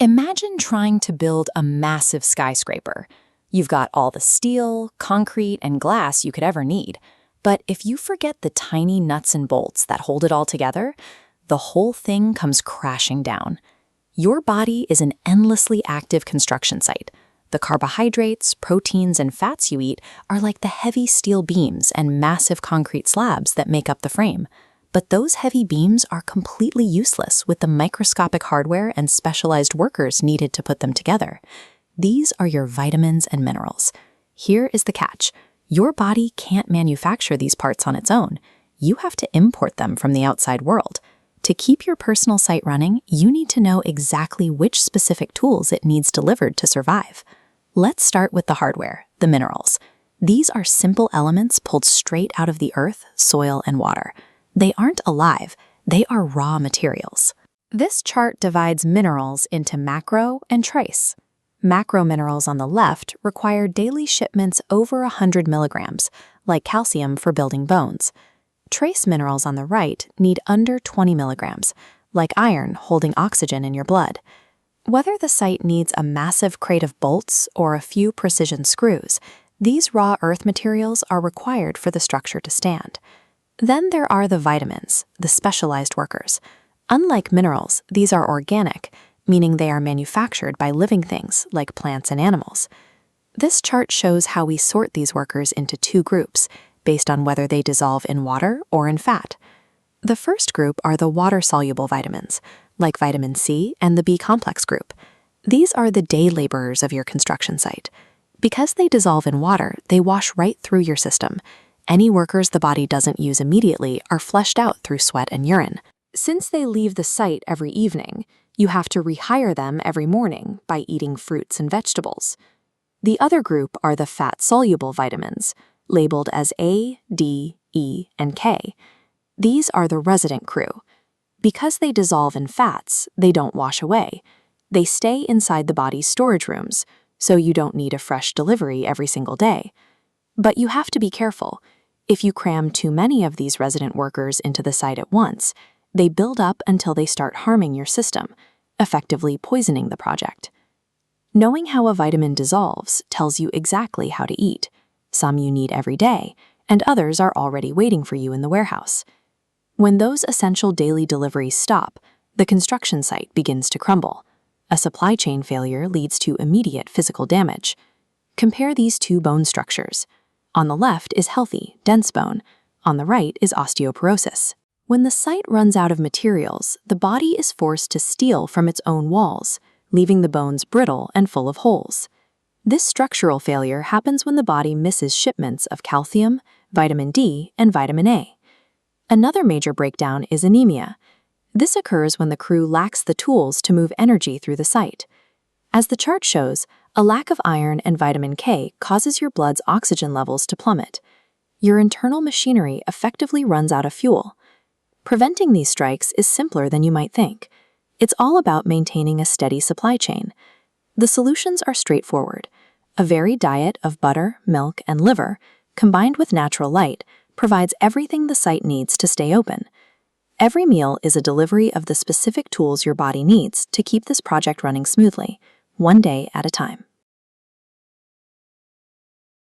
Imagine trying to build a massive skyscraper. You've got all the steel, concrete, and glass you could ever need. But if you forget the tiny nuts and bolts that hold it all together, the whole thing comes crashing down. Your body is an endlessly active construction site. The carbohydrates, proteins, and fats you eat are like the heavy steel beams and massive concrete slabs that make up the frame. But those heavy beams are completely useless with the microscopic hardware and specialized workers needed to put them together. These are your vitamins and minerals. Here is the catch. Your body can't manufacture these parts on its own. You have to import them from the outside world. To keep your personal site running, you need to know exactly which specific tools it needs delivered to survive. Let's start with the hardware, the minerals. These are simple elements pulled straight out of the earth, soil, and water. They aren't alive, they are raw materials. This chart divides minerals into macro and trace. Macro minerals on the left require daily shipments over 100 milligrams, like calcium for building bones. Trace minerals on the right need under 20 milligrams, like iron holding oxygen in your blood. Whether the site needs a massive crate of bolts or a few precision screws, these raw earth materials are required for the structure to stand. Then there are the vitamins, the specialized workers. Unlike minerals, these are organic, meaning they are manufactured by living things like plants and animals. This chart shows how we sort these workers into two groups, based on whether they dissolve in water or in fat. The first group are the water-soluble vitamins, like vitamin C and the B-complex group. These are the day laborers of your construction site. Because they dissolve in water, they wash right through your system. Any workers the body doesn't use immediately are flushed out through sweat and urine. Since they leave the site every evening, you have to rehire them every morning by eating fruits and vegetables. The other group are the fat-soluble vitamins, labeled as A, D, E, and K. These are the resident crew. Because they dissolve in fats, they don't wash away. They stay inside the body's storage rooms, so you don't need a fresh delivery every single day. But you have to be careful. If you cram too many of these resident workers into the site at once, they build up until they start harming your system, effectively poisoning the project. Knowing how a vitamin dissolves tells you exactly how to eat. Some you need every day, and others are already waiting for you in the warehouse. When those essential daily deliveries stop, the construction site begins to crumble. A supply chain failure leads to immediate physical damage. Compare these two bone structures. On the left is healthy, dense bone. On the right is osteoporosis. When the site runs out of materials, the body is forced to steal from its own walls, leaving the bones brittle and full of holes. This structural failure happens when the body misses shipments of calcium, vitamin D, and vitamin A. Another major breakdown is anemia. This occurs when the crew lacks the tools to move energy through the site. As the chart shows, a lack of iron and vitamin K causes your blood's oxygen levels to plummet. Your internal machinery effectively runs out of fuel. Preventing these strikes is simpler than you might think. It's all about maintaining a steady supply chain. The solutions are straightforward. A varied diet of butter, milk, and liver, combined with natural light, provides everything the site needs to stay open. Every meal is a delivery of the specific tools your body needs to keep this project running smoothly, one day at a time.